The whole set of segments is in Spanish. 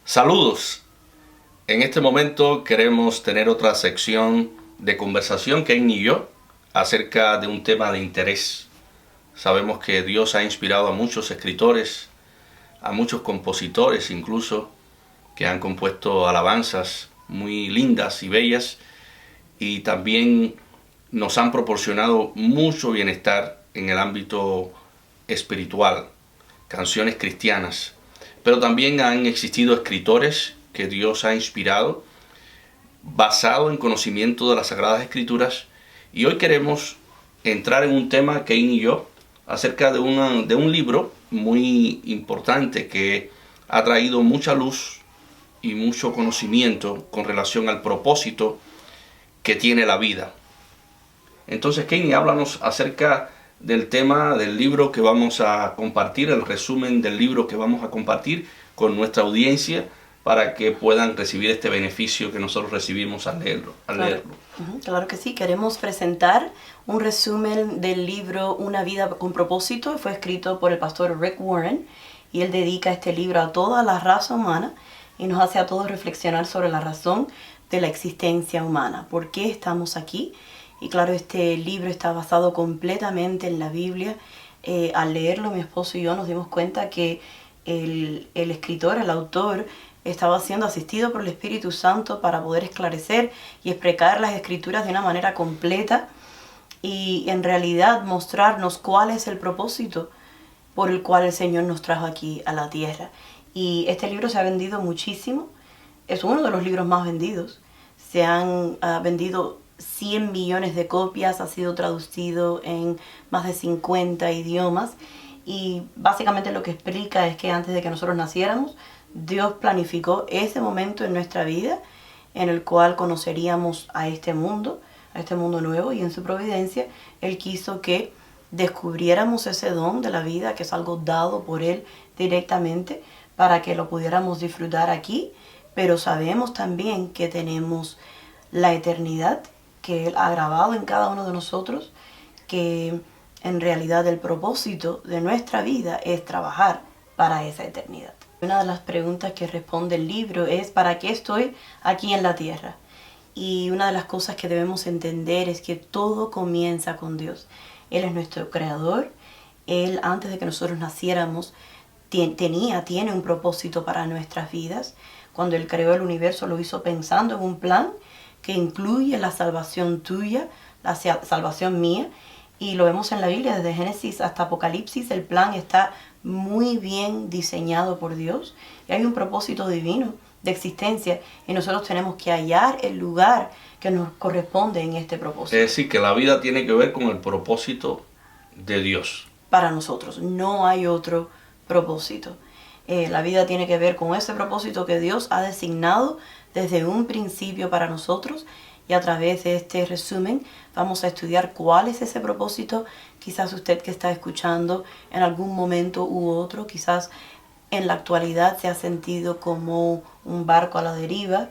Saludos. En este momento queremos tener otra sección de conversación, Ken y yo, acerca de un tema de interés. Sabemos que Dios ha inspirado a muchos escritores, a muchos compositores incluso, que han compuesto alabanzas muy lindas y bellas, y también nos han proporcionado mucho bienestar en el ámbito espiritual, canciones cristianas. Pero también han existido escritores que Dios ha inspirado basado en conocimiento de las Sagradas Escrituras, y hoy queremos entrar en un tema, Kane y yo, acerca de un libro muy importante que ha traído mucha luz y mucho conocimiento con relación al propósito que tiene la vida. Entonces, Kane, háblanos acerca del tema del libro que vamos a compartir, el resumen del libro que vamos a compartir con nuestra audiencia para que puedan recibir este beneficio que nosotros recibimos al leerlo. Claro que sí, queremos presentar un resumen del libro Una vida con propósito. Fue escrito por el pastor Rick Warren y él dedica este libro a toda la raza humana y nos hace a todos reflexionar sobre la razón de la existencia humana, por qué estamos aquí. Y claro, este libro está basado completamente en la Biblia. Al leerlo, mi esposo y yo nos dimos cuenta que el escritor, el autor, estaba siendo asistido por el Espíritu Santo para poder esclarecer y explicar las Escrituras de una manera completa y en realidad mostrarnos cuál es el propósito por el cual el Señor nos trajo aquí a la tierra. Y este libro se ha vendido muchísimo. Es uno de los libros más vendidos. Se han vendido 100 millones de copias, ha sido traducido en más de 50 idiomas y básicamente lo que explica es que antes de que nosotros naciéramos, Dios planificó ese momento en nuestra vida en el cual conoceríamos a este mundo nuevo, y en su providencia Él quiso que descubriéramos ese don de la vida, que es algo dado por Él directamente, para que lo pudiéramos disfrutar aquí, pero sabemos también que tenemos la eternidad que Él ha grabado en cada uno de nosotros, que en realidad el propósito de nuestra vida es trabajar para esa eternidad. Una de las preguntas que responde el libro es: ¿para qué estoy aquí en la tierra? Y una de las cosas que debemos entender es que todo comienza con Dios. Él es nuestro creador. Él, antes de que nosotros naciéramos, tiene un propósito para nuestras vidas. Cuando Él creó el universo, lo hizo pensando en un plan que incluye la salvación tuya, la salvación mía, y lo vemos en la Biblia desde Génesis hasta Apocalipsis. El plan está muy bien diseñado por Dios y hay un propósito divino de existencia, y nosotros tenemos que hallar el lugar que nos corresponde en este propósito. Es decir, que la vida tiene que ver con el propósito de Dios. Para nosotros no hay otro propósito. La vida tiene que ver con ese propósito que Dios ha designado desde un principio para nosotros, y a través de este resumen vamos a estudiar cuál es ese propósito. Quizás usted que está escuchando en algún momento u otro, quizás en la actualidad se ha sentido como un barco a la deriva,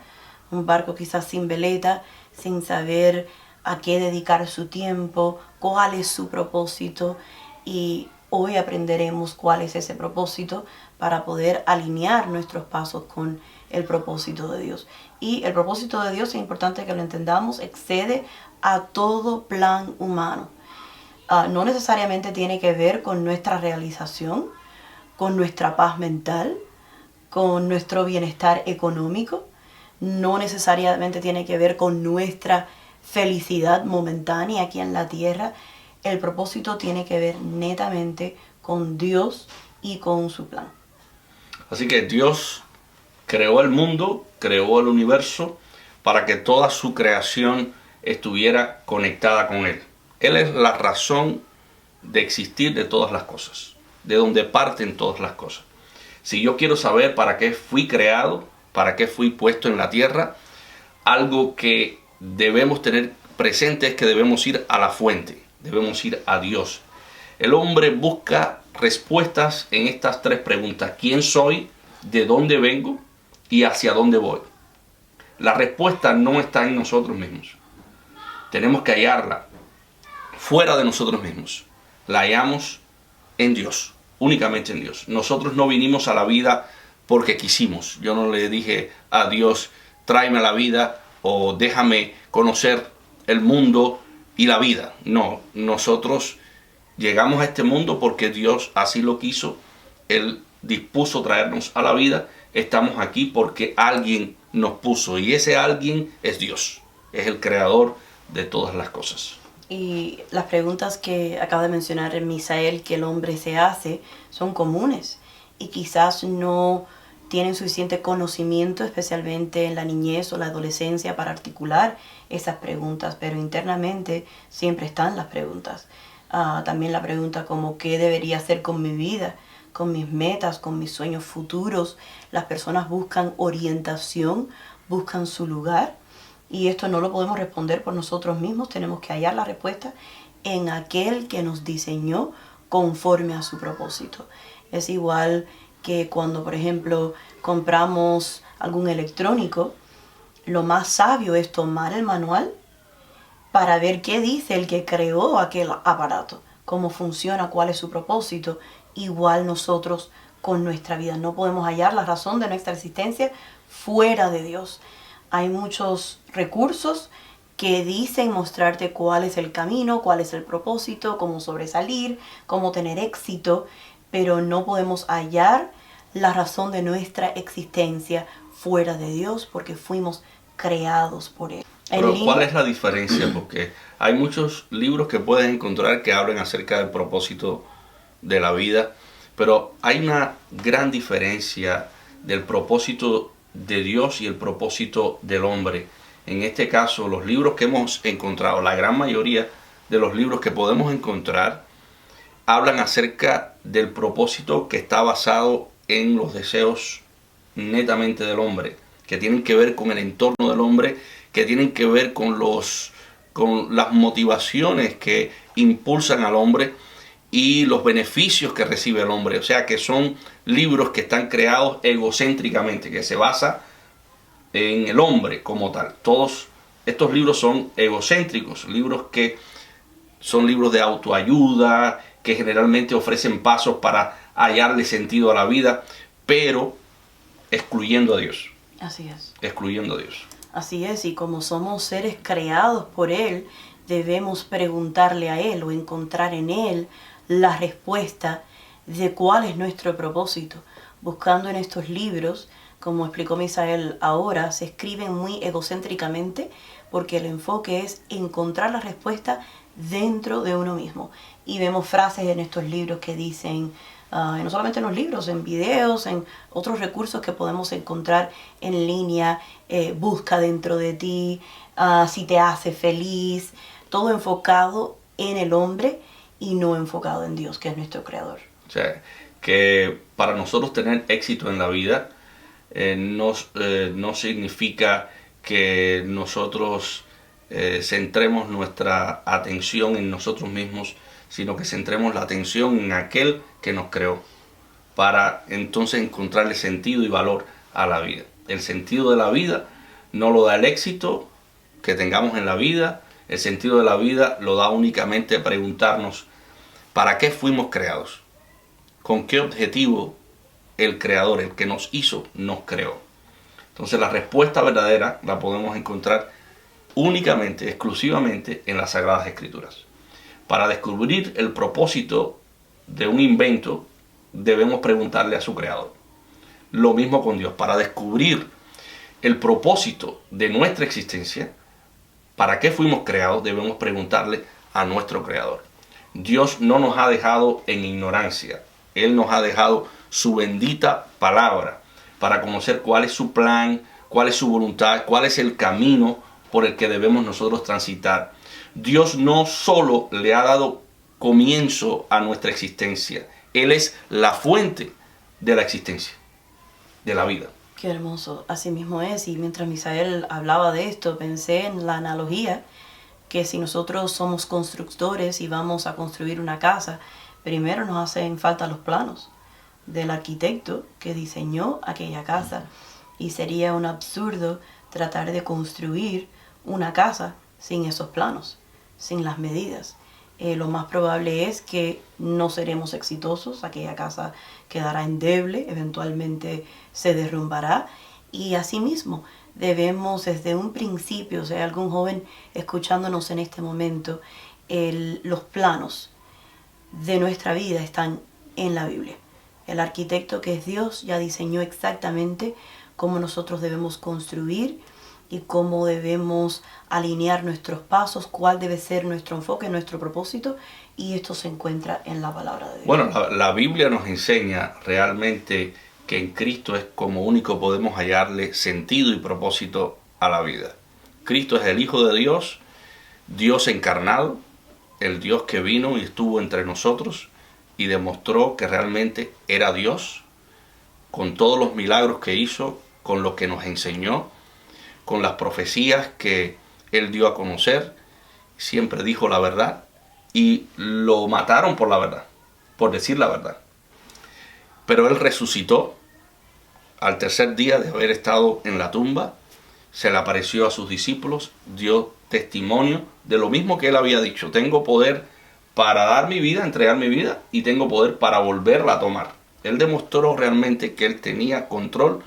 un barco quizás sin veleta, sin saber a qué dedicar su tiempo, cuál es su propósito, y hoy aprenderemos cuál es ese propósito para poder alinear nuestros pasos con el propósito de Dios. Y el propósito de Dios, es importante que lo entendamos, excede a todo plan humano. No necesariamente tiene que ver con nuestra realización, con nuestra paz mental, con nuestro bienestar económico. No necesariamente tiene que ver con nuestra felicidad momentánea aquí en la tierra. El propósito tiene que ver netamente con Dios y con su plan. Así que Dios creó el mundo, creó el universo para que toda su creación estuviera conectada con Él. Él es la razón de existir de todas las cosas, de donde parten todas las cosas. Si yo quiero saber para qué fui creado, para qué fui puesto en la tierra, algo que debemos tener presente es que debemos ir a la fuente, debemos ir a Dios. El hombre busca respuestas en estas tres preguntas: ¿quién soy? ¿De dónde vengo? ¿Y hacia dónde voy? La respuesta no está en nosotros mismos. Tenemos que hallarla fuera de nosotros mismos. La hallamos en Dios, únicamente en Dios. Nosotros no vinimos a la vida porque quisimos. Yo no le dije a Dios, tráeme a la vida o déjame conocer el mundo y la vida. No, nosotros llegamos a este mundo porque Dios así lo quiso. Él dispuso traernos a la vida. Estamos aquí porque alguien nos puso y ese alguien es Dios. Es el creador de todas las cosas. Y las preguntas que acaba de mencionar Misael que el hombre se hace son comunes y quizás no tienen suficiente conocimiento, especialmente en la niñez o la adolescencia, para articular esas preguntas, pero internamente siempre están las preguntas. También la pregunta como ¿qué debería hacer con mi vida? Con mis metas, con mis sueños futuros. Las personas buscan orientación, buscan su lugar. Y esto no lo podemos responder por nosotros mismos, tenemos que hallar la respuesta en aquel que nos diseñó conforme a su propósito. Es igual que cuando, por ejemplo, compramos algún electrónico, lo más sabio es tomar el manual para ver qué dice el que creó aquel aparato, cómo funciona, cuál es su propósito. Igual nosotros con nuestra vida no podemos hallar la razón de nuestra existencia fuera de Dios. Hay muchos recursos que dicen mostrarte cuál es el camino, cuál es el propósito, cómo sobresalir, cómo tener éxito, pero no podemos hallar la razón de nuestra existencia fuera de Dios porque fuimos creados por Él. Pero ¿cuál es la diferencia? Porque hay muchos libros que puedes encontrar que hablan acerca del propósito de la vida, pero hay una gran diferencia del propósito de Dios y el propósito del hombre. En este caso, los libros que hemos encontrado, la gran mayoría de los libros que podemos encontrar, hablan acerca del propósito que está basado en los deseos netamente del hombre, que tienen que ver con el entorno del hombre, que tienen que ver con las motivaciones que impulsan al hombre y los beneficios que recibe el hombre. O sea que son libros que están creados egocéntricamente, que se basa en el hombre como tal. Todos estos libros son egocéntricos, libros que son libros de autoayuda, que generalmente ofrecen pasos para hallarle sentido a la vida, pero excluyendo a Dios. Así es. Excluyendo a Dios. Así es, y como somos seres creados por Él, debemos preguntarle a Él o encontrar en Él la respuesta de cuál es nuestro propósito. Buscando en estos libros, como explicó Misael ahora, se escriben muy egocéntricamente porque el enfoque es encontrar la respuesta dentro de uno mismo. Y vemos frases en estos libros que dicen, no solamente en los libros, en videos, en otros recursos que podemos encontrar en línea, busca dentro de ti, si te hace feliz, todo enfocado en el hombre y no enfocado en Dios, que es nuestro creador. O sea, que para nosotros tener éxito en la vida no significa que nosotros centremos nuestra atención en nosotros mismos, sino que centremos la atención en aquel que nos creó, para entonces encontrarle sentido y valor a la vida. El sentido de la vida no lo da el éxito que tengamos en la vida, el sentido de la vida lo da únicamente preguntarnos ¿para qué fuimos creados? ¿Con qué objetivo el creador, el que nos hizo, nos creó? Entonces la respuesta verdadera la podemos encontrar únicamente, exclusivamente en las Sagradas Escrituras. Para descubrir el propósito de un invento, debemos preguntarle a su creador. Lo mismo con Dios. Para descubrir el propósito de nuestra existencia, para qué fuimos creados, debemos preguntarle a nuestro creador. Dios no nos ha dejado en ignorancia. Él nos ha dejado su bendita palabra para conocer cuál es su plan, cuál es su voluntad, cuál es el camino por el que debemos nosotros transitar. Dios no solo le ha dado comienzo a nuestra existencia, Él es la fuente de la existencia, de la vida. Qué hermoso, así mismo es. Y mientras Misael hablaba de esto, pensé en la analogía que si nosotros somos constructores y vamos a construir una casa, primero nos hacen falta los planos del arquitecto que diseñó aquella casa. Y sería un absurdo tratar de construir una casa sin esos planos, sin las medidas. lo más probable es que no seremos exitosos, aquella casa quedará endeble, eventualmente se derrumbará. Y asimismo, debemos desde un principio, o sea, algún joven escuchándonos en este momento, los planos de nuestra vida están en la Biblia. El arquitecto, que es Dios, ya diseñó exactamente cómo nosotros debemos construir y cómo debemos alinear nuestros pasos, cuál debe ser nuestro enfoque, nuestro propósito, y esto se encuentra en la palabra de Dios. Bueno, la Biblia nos enseña realmente que en Cristo es como único podemos hallarle sentido y propósito a la vida. Cristo es el Hijo de Dios, Dios encarnado, el Dios que vino y estuvo entre nosotros y demostró que realmente era Dios, con todos los milagros que hizo, con lo que nos enseñó, con las profecías que Él dio a conocer. Siempre dijo la verdad y lo mataron por la verdad, por decir la verdad. Pero Él resucitó al tercer día de haber estado en la tumba, se le apareció a sus discípulos, dio testimonio de lo mismo que Él había dicho. Tengo poder para dar mi vida, entregar mi vida, y tengo poder para volverla a tomar. Él demostró realmente que Él tenía control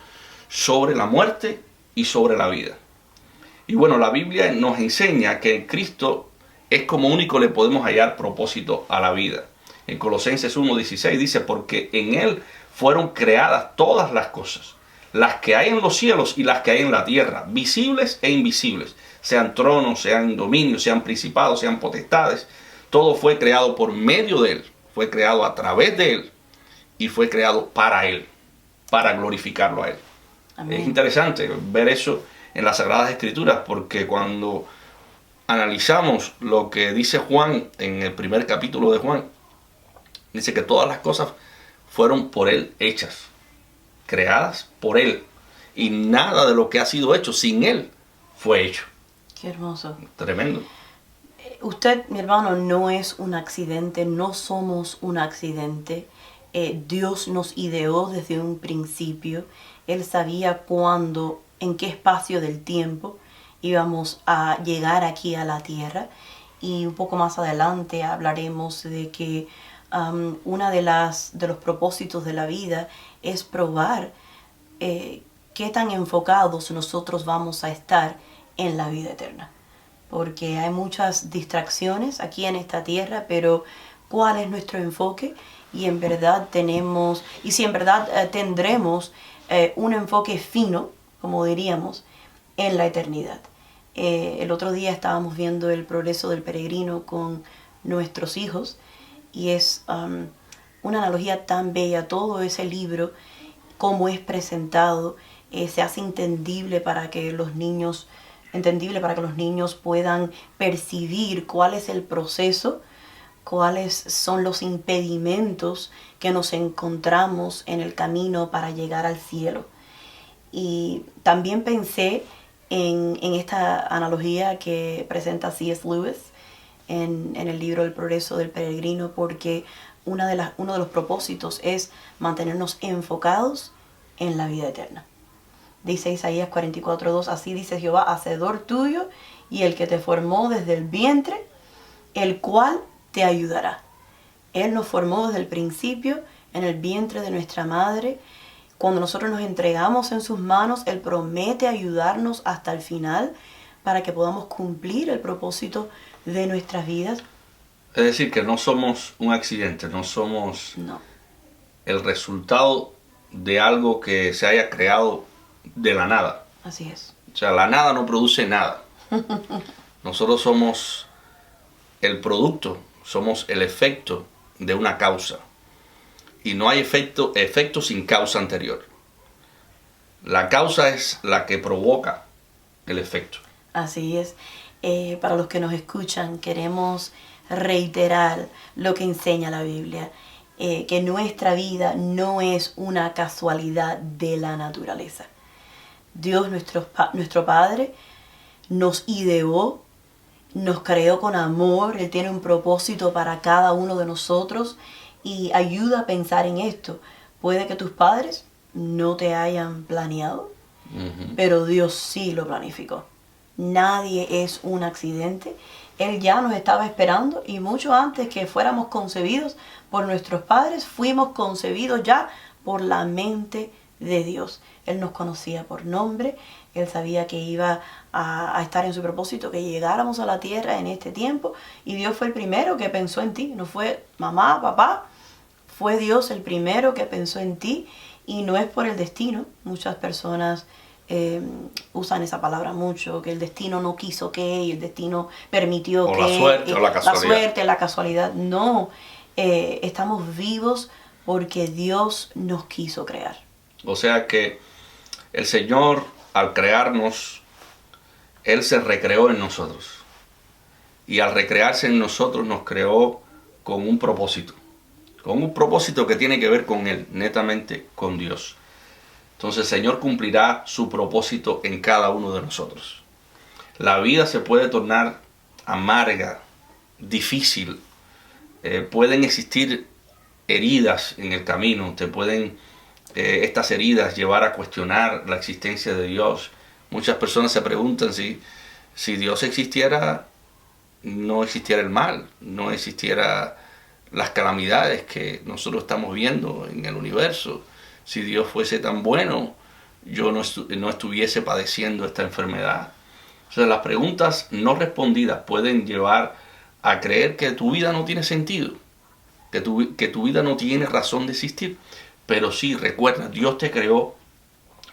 sobre la muerte y sobre la vida. Y bueno, la Biblia nos enseña que en Cristo es como único le podemos hallar propósito a la vida. En Colosenses 1:16 dice, porque en Él fueron creadas todas las cosas, las que hay en los cielos y las que hay en la tierra, visibles e invisibles, sean tronos, sean dominios, sean principados, sean potestades. Todo fue creado por medio de Él, fue creado a través de Él y fue creado para Él, para glorificarlo a Él. Amén. Es interesante ver eso en las Sagradas Escrituras, porque cuando analizamos lo que dice Juan en el primer capítulo de Juan, dice que todas las cosas fueron por Él hechas, creadas por Él, y nada de lo que ha sido hecho sin Él fue hecho. Qué hermoso. Tremendo. Usted, mi hermano, no es un accidente, no somos un accidente. Dios nos ideó desde un principio. Él sabía cuándo, en qué espacio del tiempo íbamos a llegar aquí a la tierra. Y un poco más adelante hablaremos de que una de los propósitos de la vida es probar qué tan enfocados nosotros vamos a estar en la vida eterna. Porque hay muchas distracciones aquí en esta tierra, pero ¿cuál es nuestro enfoque? Y en verdad tenemos, y si en verdad tendremos un enfoque fino, como diríamos, en la eternidad. El otro día estábamos viendo el progreso del peregrino con nuestros hijos, y es una analogía tan bella. Todo ese libro, cómo es presentado, se hace entendible para que los niños puedan percibir cuál es el proceso, cuáles son los impedimentos que nos encontramos en el camino para llegar al cielo. Y también pensé en esta analogía que presenta C.S. Lewis en el libro El progreso del peregrino, porque uno de los propósitos es mantenernos enfocados en la vida eterna. Dice Isaías 44:2, así dice Jehová, hacedor tuyo y el que te formó desde el vientre, el cual te ayudará. Él nos formó desde el principio en el vientre de nuestra madre. Cuando nosotros nos entregamos en sus manos, Él promete ayudarnos hasta el final para que podamos cumplir el propósito de nuestras vidas. Es decir, que no somos un accidente, no somos el resultado de algo que se haya creado de la nada. Así es. O sea, la nada no produce nada. Nosotros somos el producto, somos el efecto de una causa. Y no hay efecto sin causa anterior. La causa es la que provoca el efecto. Así es. Para los que nos escuchan, queremos reiterar lo que enseña la Biblia. Que nuestra vida no es una casualidad de la naturaleza. Dios, nuestro Padre, nos ideó, nos creó con amor. Él tiene un propósito para cada uno de nosotros y ayuda a pensar en esto. Puede que tus padres no te hayan planeado, pero Dios sí lo planificó. Nadie es un accidente Él ya nos estaba esperando y mucho antes que fuéramos concebidos por nuestros padres, fuimos concebidos ya por la mente de Dios. Él nos conocía por nombre, Él sabía que iba a estar en su propósito, que llegáramos a la tierra en este tiempo, y Dios fue el primero que pensó en ti, no fue mamá, papá, fue Dios el primero que pensó en ti, y no es por el destino. Muchas personas usan esa palabra mucho, que el destino no quiso que, y el destino permitió o que, la suerte o la casualidad. La suerte, la casualidad, no. Estamos vivos porque Dios nos quiso crear. O sea que el Señor, al crearnos, Él se recreó en nosotros. Y al recrearse en nosotros nos creó con un propósito. Con un propósito que tiene que ver con Él, netamente con Dios. Entonces el Señor cumplirá su propósito en cada uno de nosotros. La vida se puede tornar amarga, difícil. Pueden existir heridas en el camino. Te pueden estas heridas llevar a cuestionar la existencia de Dios. Muchas personas se preguntan si Dios existiera, no existiera el mal, no existiera las calamidades que nosotros estamos viendo en el universo. Si Dios fuese tan bueno, yo no estuviese padeciendo esta enfermedad. O sea, las preguntas no respondidas pueden llevar a creer que tu vida no tiene sentido, que tu vida no tiene razón de existir. Pero sí, recuerda, Dios te creó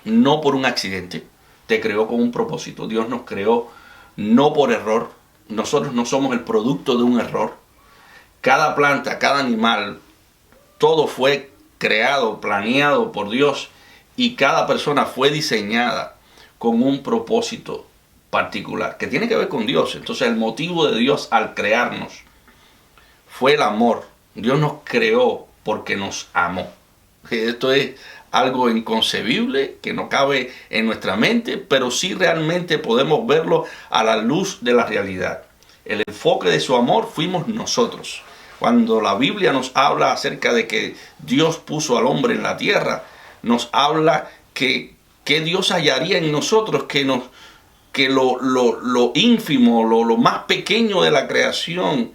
no por un accidente, te creó con un propósito. Dios nos creó no por error. Nosotros no somos el producto de un error. Cada planta, cada animal, todo fue creado, planeado por Dios, y cada persona fue diseñada con un propósito particular que tiene que ver con Dios. Entonces el motivo de Dios al crearnos fue el amor. Dios nos creó porque nos amó. Esto es algo inconcebible que no cabe en nuestra mente, pero sí realmente podemos verlo a la luz de la realidad. El enfoque de su amor fuimos nosotros. Cuando la Biblia nos habla acerca de que Dios puso al hombre en la tierra, nos habla que Dios hallaría en nosotros que lo ínfimo, lo más pequeño de la creación,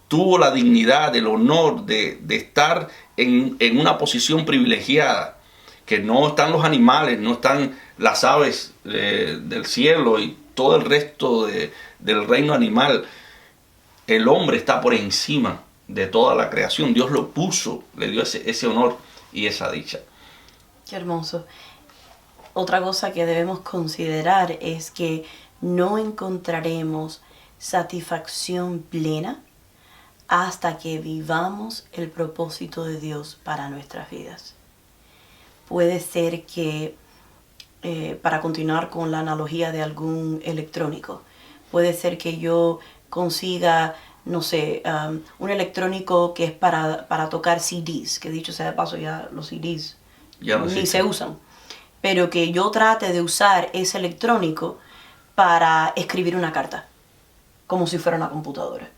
tuvo la dignidad, el honor de estar en una posición privilegiada, que no están los animales, no están las aves del cielo y todo el resto del reino animal. El hombre está por encima de toda la creación. Dios lo puso, le dio ese honor y esa dicha. Qué hermoso. Otra cosa que debemos considerar es que no encontraremos satisfacción plena hasta que vivamos el propósito de Dios para nuestras vidas. Puede ser que, para continuar con la analogía de algún electrónico, puede ser que yo consiga, no sé, un electrónico que es para tocar CDs, que dicho sea de paso ya los CDs ya no ni se usan, pero que yo trate de usar ese electrónico para escribir una carta, como si fuera una computadora.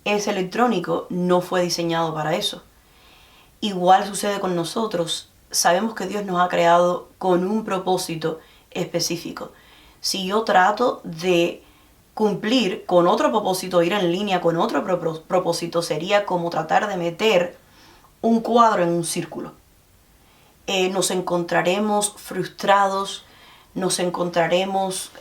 Ese electrónico no fue diseñado para eso. Igual sucede con nosotros. Sabemos que Dios nos ha creado con un propósito específico. Si yo trato de cumplir con otro propósito, ir en línea con otro propósito, sería como tratar de meter un cuadro en un círculo. Nos encontraremos frustrados, nos encontraremos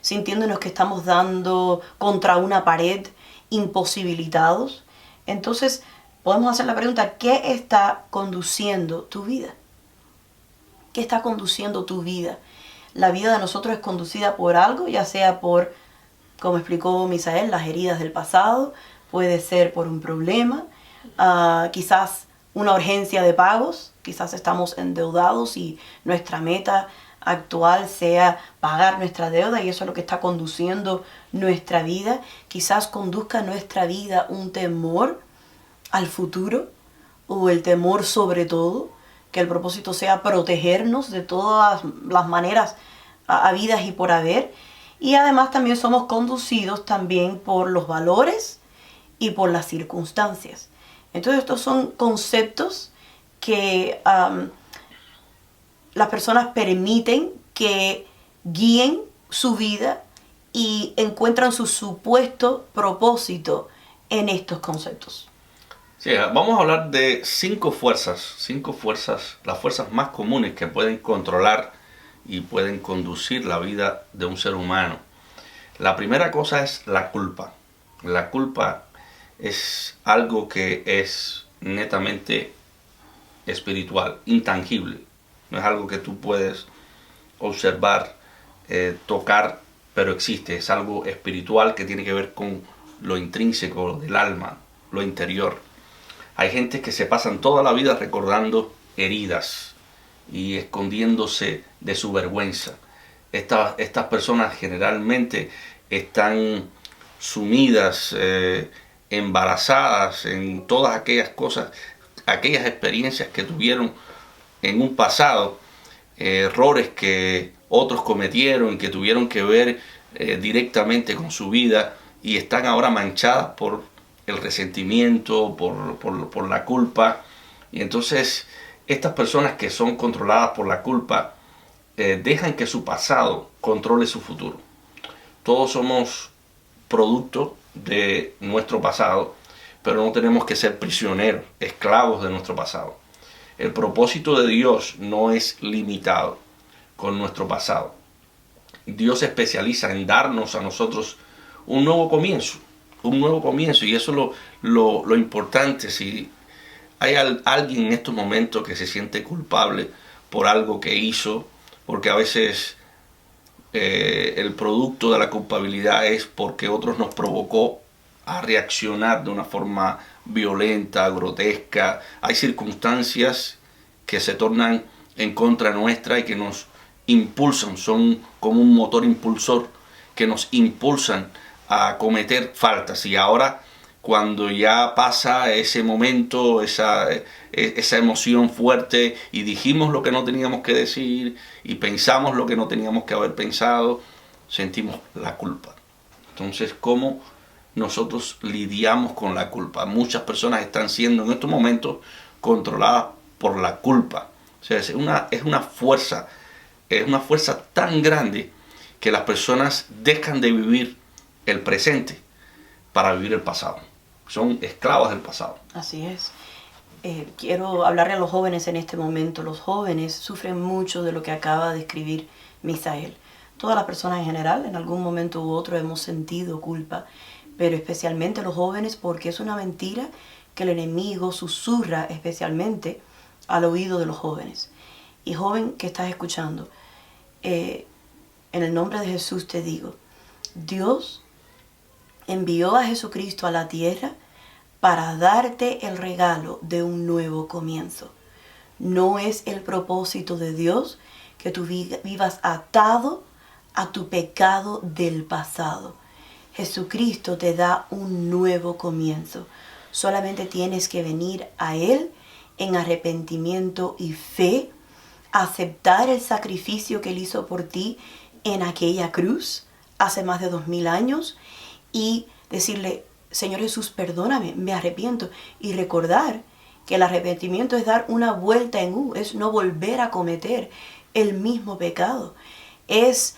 sintiéndonos que estamos dando contra una pared, imposibilitados. Entonces podemos hacer la pregunta: ¿qué está conduciendo tu vida? ¿Qué está conduciendo tu vida? La vida de nosotros es conducida por algo, ya sea por, como explicó Misael, las heridas del pasado, puede ser por un problema, quizás una urgencia de pagos, quizás estamos endeudados y nuestra meta actual sea pagar nuestra deuda, y eso es lo que está conduciendo nuestra vida. Quizás conduzca nuestra vida un temor al futuro, o el temor sobre todo, que el propósito sea protegernos de todas las maneras habidas y por haber. Y además también somos conducidos también por los valores y por las circunstancias. Entonces estos son conceptos que las personas permiten que guíen su vida y encuentran su supuesto propósito en estos conceptos. Sí, vamos a hablar de cinco fuerzas, las fuerzas más comunes que pueden controlar y pueden conducir la vida de un ser humano. La primera cosa es la culpa. La culpa es algo que es netamente espiritual, intangible. No es algo que tú puedes observar, tocar, pero existe. Es algo espiritual que tiene que ver con lo intrínseco del alma, lo interior. Hay gente que se pasan toda la vida recordando heridas y escondiéndose de su vergüenza. Estas personas generalmente están sumidas, embarazadas en todas aquellas cosas, aquellas experiencias que tuvieron en un pasado, errores que otros cometieron y que tuvieron que ver directamente con su vida, y están ahora manchadas por el resentimiento, por la culpa. Y entonces estas personas que son controladas por la culpa dejan que su pasado controle su futuro. Todos somos producto de nuestro pasado, pero no tenemos que ser prisioneros, esclavos de nuestro pasado. El propósito de Dios no es limitado con nuestro pasado. Dios se especializa en darnos a nosotros un nuevo comienzo, y eso es lo importante. Si hay alguien en estos momentos que se siente culpable por algo que hizo, porque a veces el producto de la culpabilidad es porque otros nos provocó a reaccionar de una forma violenta, grotesca. Hay circunstancias que se tornan en contra nuestra y que nos impulsan, son como un motor impulsor que nos impulsan a cometer faltas. Y ahora, cuando ya pasa ese momento, esa emoción fuerte, y dijimos lo que no teníamos que decir y pensamos lo que no teníamos que haber pensado, sentimos la culpa. Entonces, ¿cómo nosotros lidiamos con la culpa? Muchas personas están siendo en estos momentos controladas por la culpa. O sea, es una fuerza tan grande que las personas dejan de vivir el presente para vivir el pasado. Son esclavos del pasado. Así es. Quiero hablarle a los jóvenes en este momento. Los jóvenes sufren mucho de lo que acaba de escribir Misael. Todas las personas en general, en algún momento u otro, hemos sentido culpa, pero especialmente los jóvenes, porque es una mentira que el enemigo susurra especialmente al oído de los jóvenes. Y joven que estás escuchando, en el nombre de Jesús te digo, Dios envió a Jesucristo a la tierra para darte el regalo de un nuevo comienzo. No es el propósito de Dios que tú vivas atado a tu pecado del pasado. Jesucristo te da un nuevo comienzo. Solamente tienes que venir a Él en arrepentimiento y fe, aceptar el sacrificio que Él hizo por ti en aquella cruz hace más de 2000 años y decirle, Señor Jesús, perdóname, me arrepiento. Y recordar que el arrepentimiento es dar una vuelta en U, es no volver a cometer el mismo pecado. Es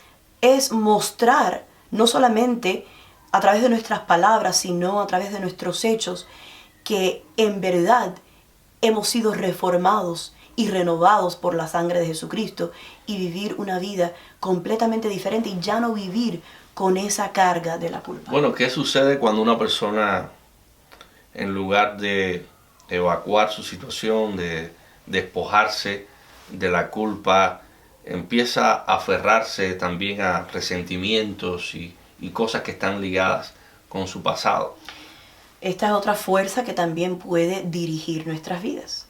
mostrar, no solamente a través de nuestras palabras, sino a través de nuestros hechos, que en verdad hemos sido reformados y renovados por la sangre de Jesucristo, y vivir una vida completamente diferente y ya no vivir con esa carga de la culpa. Bueno, ¿qué sucede cuando una persona, en lugar de evacuar su situación, de despojarse de la culpa, empieza a aferrarse también a resentimientos y cosas que están ligadas con su pasado? Esta es otra fuerza que también puede dirigir nuestras vidas.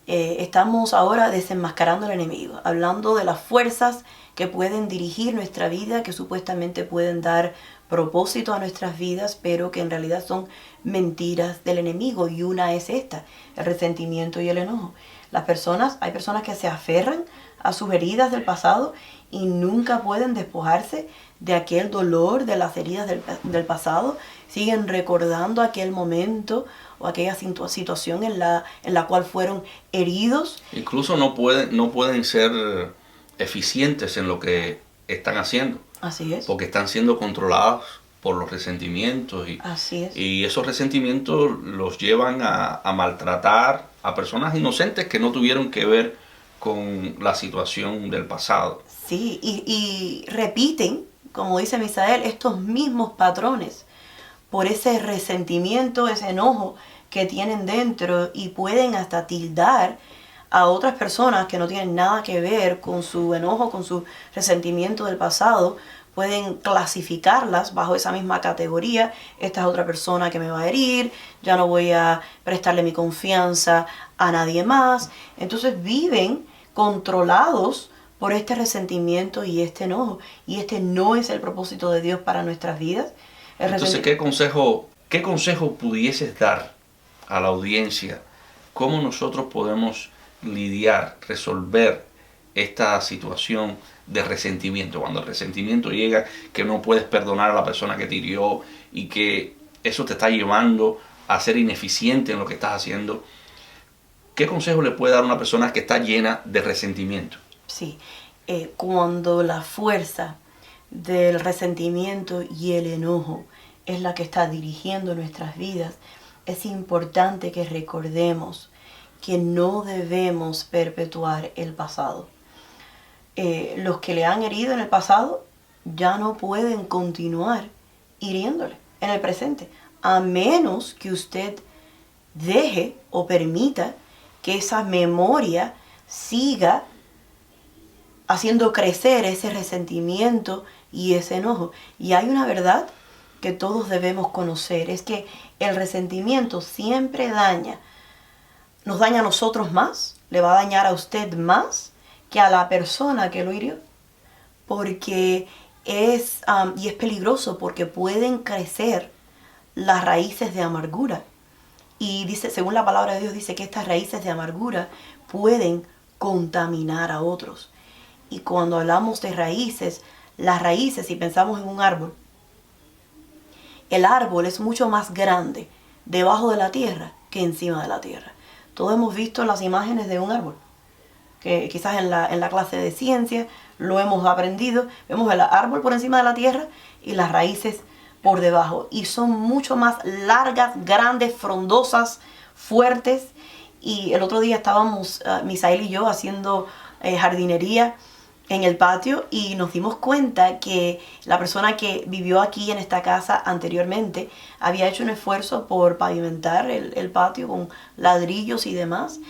Estamos ahora desenmascarando al enemigo, hablando de las fuerzas que pueden dirigir nuestra vida, que supuestamente pueden dar propósito a nuestras vidas, pero que en realidad son mentiras del enemigo. Y una es esta, el resentimiento y el enojo. Hay personas que se aferran a sus heridas del pasado y nunca pueden despojarse de aquel dolor, de las heridas del pasado. Siguen recordando aquel momento o aquella situación en la cual fueron heridos. Incluso no pueden ser eficientes en lo que están haciendo. Así es. porque están siendo controlados por los resentimientos Así es. y esos resentimientos los llevan a maltratar a personas inocentes que no tuvieron que ver con la situación del pasado. Sí, y repiten, como dice Misael, estos mismos patrones por ese resentimiento, ese enojo que tienen dentro, y pueden hasta tildar a otras personas que no tienen nada que ver con su enojo, con su resentimiento del pasado. Pueden clasificarlas bajo esa misma categoría. Esta es otra persona que me va a herir, ya no voy a prestarle mi confianza a nadie más. Entonces viven controlados por este resentimiento y este enojo. Y este no es el propósito de Dios para nuestras vidas. Entonces, ¿qué consejo pudieses dar a la audiencia? ¿Cómo nosotros podemos lidiar, resolver esta situación de resentimiento? Cuando el resentimiento llega, que no puedes perdonar a la persona que te hirió y que eso te está llevando a ser ineficiente en lo que estás haciendo. ¿Qué consejo le puede dar a una persona que está llena de resentimiento? Sí, cuando la fuerza del resentimiento y el enojo es la que está dirigiendo nuestras vidas, es importante que recordemos que no debemos perpetuar el pasado. Los que le han herido en el pasado ya no pueden continuar hiriéndole en el presente, a menos que usted deje o permita que esa memoria siga haciendo crecer ese resentimiento y ese enojo. Y hay una verdad que todos debemos conocer, es que el resentimiento siempre nos daña a nosotros más, le va a dañar a usted más que a la persona que lo hirió, porque es peligroso, porque pueden crecer las raíces de amargura. Y dice, según la palabra de Dios, dice que estas raíces de amargura pueden contaminar a otros. Y cuando hablamos de raíces, las raíces, si pensamos en un árbol, el árbol es mucho más grande debajo de la tierra que encima de la tierra. Todos hemos visto las imágenes de un árbol, que quizás en la clase de ciencia lo hemos aprendido. Vemos el árbol por encima de la tierra y las raíces por debajo. Y son mucho más largas, grandes, frondosas, fuertes. Y el otro día estábamos, Misael y yo, haciendo jardinería en el patio, y nos dimos cuenta que la persona que vivió aquí en esta casa anteriormente había hecho un esfuerzo por pavimentar el patio con ladrillos y demás,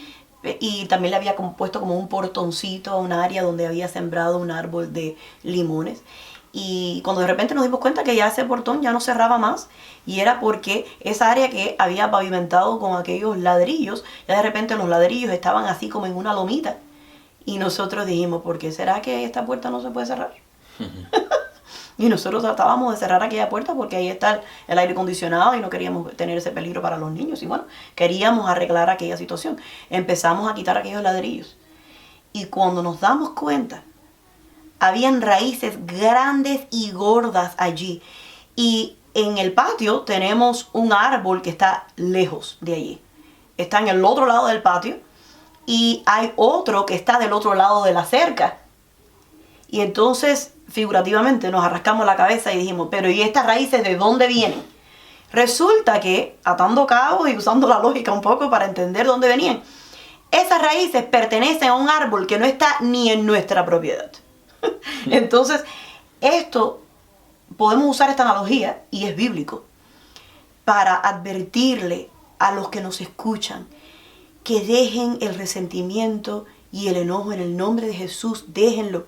y también le había puesto como un portoncito a un área donde había sembrado un árbol de limones. Y cuando de repente nos dimos cuenta que ya ese portón ya no cerraba más, y era porque esa área que había pavimentado con aquellos ladrillos, ya de repente los ladrillos estaban así como en una lomita. Y nosotros dijimos, ¿por qué será que esta puerta no se puede cerrar? Y nosotros tratábamos de cerrar aquella puerta porque ahí está el aire acondicionado y no queríamos tener ese peligro para los niños. Y bueno, queríamos arreglar aquella situación. Empezamos a quitar aquellos ladrillos. Y cuando nos damos cuenta, habían raíces grandes y gordas allí. Y en el patio tenemos un árbol que está lejos de allí. Está en el otro lado del patio. Y hay otro que está del otro lado de la cerca. Y entonces, figurativamente, nos arrascamos la cabeza y dijimos, pero ¿y estas raíces de dónde vienen? Resulta que, atando cabos y usando la lógica un poco para entender dónde venían, esas raíces pertenecen a un árbol que no está ni en nuestra propiedad. Entonces, podemos usar esta analogía, y es bíblico, para advertirle a los que nos escuchan que dejen el resentimiento y el enojo en el nombre de Jesús. Déjenlo,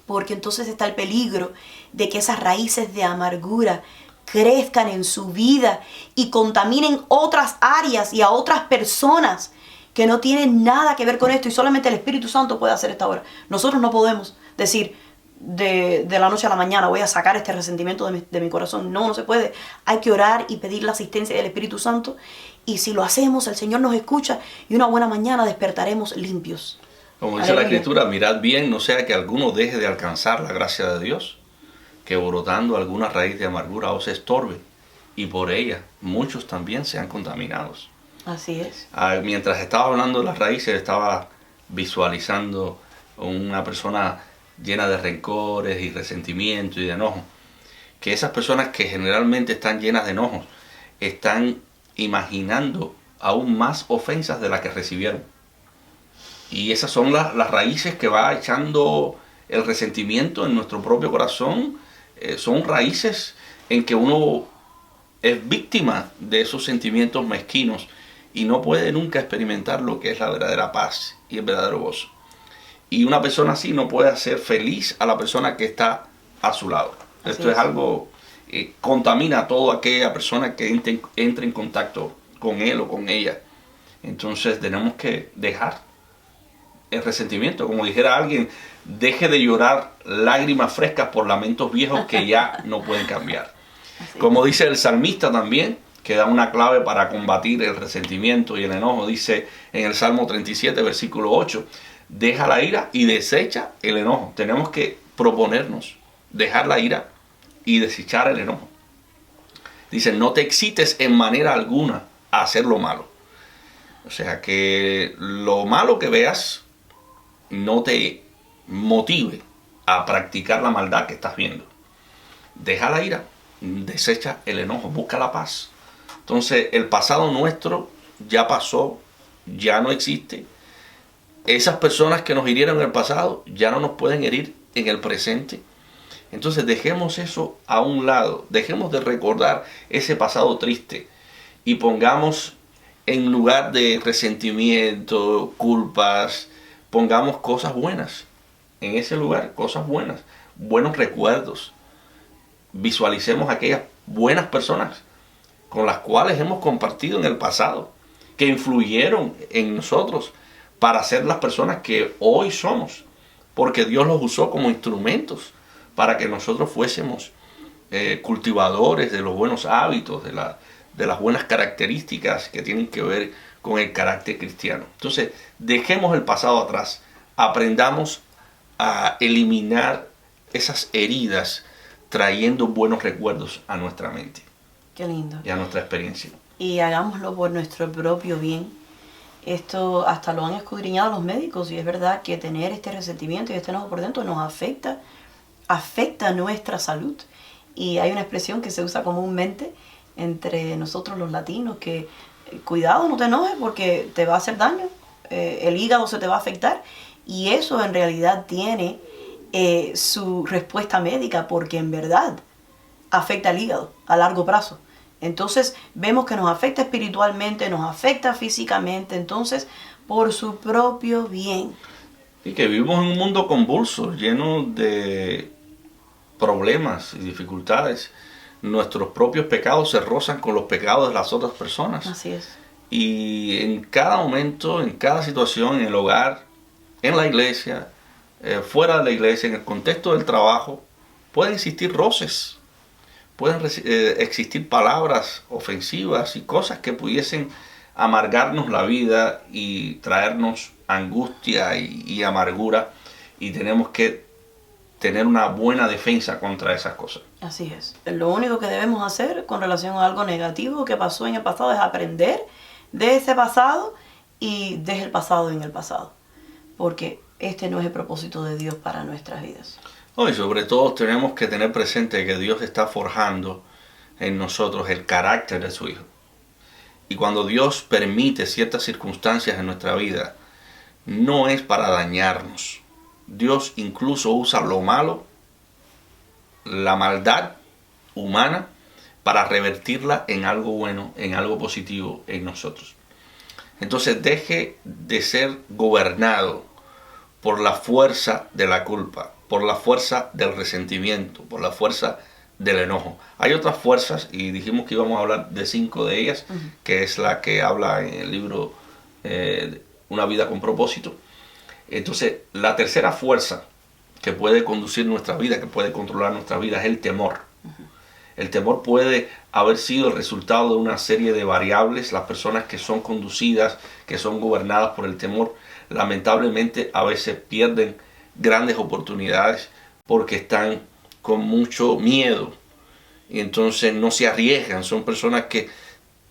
porque entonces está el peligro de que esas raíces de amargura crezcan en su vida y contaminen otras áreas y a otras personas que no tienen nada que ver con esto, y solamente el Espíritu Santo puede hacer esta obra. Nosotros no podemos decir de la noche a la mañana voy a sacar este resentimiento de mi corazón. No se puede. Hay que orar y pedir la asistencia del Espíritu Santo, y si lo hacemos, el Señor nos escucha y una buena mañana despertaremos limpios. Como dice la Escritura, mirad bien, no sea que alguno deje de alcanzar la gracia de Dios, que brotando alguna raíz de amargura os estorbe, y por ella muchos también sean contaminados. Así es. Mientras estaba hablando de las raíces, estaba visualizando una persona llena de rencores y resentimiento y de enojo. Que esas personas que generalmente están llenas de enojos están imaginando aún más ofensas de las que recibieron. Y esas son las raíces que va echando el resentimiento en nuestro propio corazón. Son raíces en que uno es víctima de esos sentimientos mezquinos y no puede nunca experimentar lo que es la verdadera paz y el verdadero gozo. Y una persona así no puede hacer feliz a la persona que está a su lado. Esto es algo que contamina a toda aquella persona que entre en contacto con él o con ella. Entonces tenemos que dejar el resentimiento. Como dijera alguien, deje de llorar lágrimas frescas por lamentos viejos que ya no pueden cambiar. Como dice el salmista también, que da una clave para combatir el resentimiento y el enojo, dice en el Salmo 37, versículo 8, deja la ira y desecha el enojo. Tenemos que proponernos dejar la ira y desechar el enojo. Dice, no te excites en manera alguna a hacer lo malo. O sea, que lo malo que veas no te motive a practicar la maldad que estás viendo. Deja la ira, desecha el enojo, busca la paz. Entonces, el pasado nuestro ya pasó, ya no existe. Esas personas que nos hirieron en el pasado ya no nos pueden herir en el presente. Entonces, dejemos eso a un lado. Dejemos de recordar ese pasado triste y pongamos en lugar de resentimiento, culpas, pongamos cosas buenas. En ese lugar, cosas buenas, buenos recuerdos. Visualicemos aquellas buenas personas con las cuales hemos compartido en el pasado, que influyeron en nosotros para ser las personas que hoy somos, porque Dios los usó como instrumentos para que nosotros fuésemos cultivadores de los buenos hábitos, de las buenas características que tienen que ver con el carácter cristiano. Entonces, dejemos el pasado atrás, aprendamos a eliminar esas heridas trayendo buenos recuerdos a nuestra mente. Qué lindo. Y a nuestra experiencia. Y hagámoslo por nuestro propio bien. Esto hasta lo han escudriñado los médicos y es verdad que tener este resentimiento y este enojo por dentro nos afecta nuestra salud. Y hay una expresión que se usa comúnmente entre nosotros los latinos que cuidado, no te enojes porque te va a hacer daño, el hígado se te va a afectar. Y eso en realidad tiene su respuesta médica porque en verdad afecta al hígado a largo plazo. Entonces vemos que nos afecta espiritualmente, nos afecta físicamente, entonces por su propio bien. Y que vivimos en un mundo convulso, lleno de problemas y dificultades. Nuestros propios pecados se rozan con los pecados de las otras personas. Así es. Y en cada momento, en cada situación, en el hogar, en la iglesia, fuera de la iglesia, en el contexto del trabajo, pueden existir roces. Pueden existir palabras ofensivas y cosas que pudiesen amargarnos la vida y traernos angustia y amargura. Y tenemos que tener una buena defensa contra esas cosas. Así es. Lo único que debemos hacer con relación a algo negativo que pasó en el pasado es aprender de ese pasado y dejar el pasado en el pasado. Porque este no es el propósito de Dios para nuestras vidas. No, y sobre todo tenemos que tener presente que Dios está forjando en nosotros el carácter de su Hijo. Y cuando Dios permite ciertas circunstancias en nuestra vida, no es para dañarnos. Dios incluso usa lo malo, la maldad humana, para revertirla en algo bueno, en algo positivo en nosotros. Entonces deje de ser gobernado por la fuerza de la culpa, por la fuerza del resentimiento, por la fuerza del enojo. Hay otras fuerzas y dijimos que íbamos a hablar de 5 de ellas, que es la que habla en el libro Una vida con propósito. Entonces, la tercera fuerza que puede conducir nuestra vida, que puede controlar nuestra vida, es el temor. El temor puede haber sido el resultado de una serie de variables. Las personas que son conducidas, que son gobernadas por el temor, lamentablemente a veces pierden grandes oportunidades porque están con mucho miedo y entonces no se arriesgan. Son personas que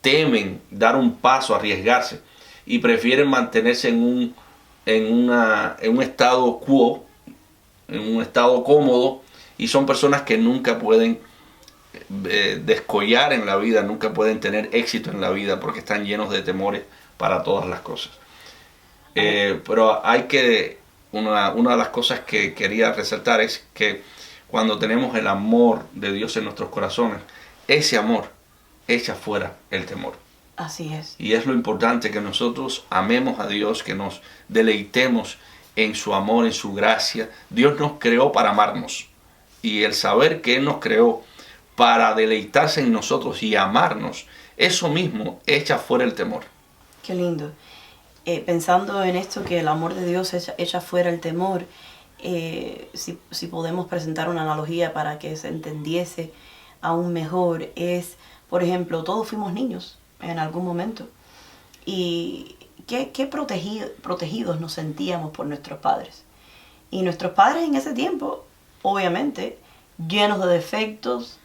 temen dar un paso, arriesgarse y prefieren mantenerse en un estado quo en un estado cómodo, y son personas que nunca pueden descollar en la vida, nunca pueden tener éxito en la vida porque están llenos de temores para todas las cosas. Pero hay que, una de las cosas que quería resaltar es que cuando tenemos el amor de Dios en nuestros corazones, ese amor echa fuera el temor. Así es. Y es lo importante, que nosotros amemos a Dios, que nos deleitemos en su amor, en su gracia. Dios nos creó para amarnos. Y el saber que Él nos creó para deleitarse en nosotros y amarnos, eso mismo echa fuera el temor. Qué lindo. Pensando en esto, que el amor de Dios echa fuera el temor, si podemos presentar una analogía para que se entendiese aún mejor, es, por ejemplo, todos fuimos niños en algún momento. Y qué protegidos nos sentíamos por nuestros padres. Y nuestros padres en ese tiempo, obviamente, llenos de defectos,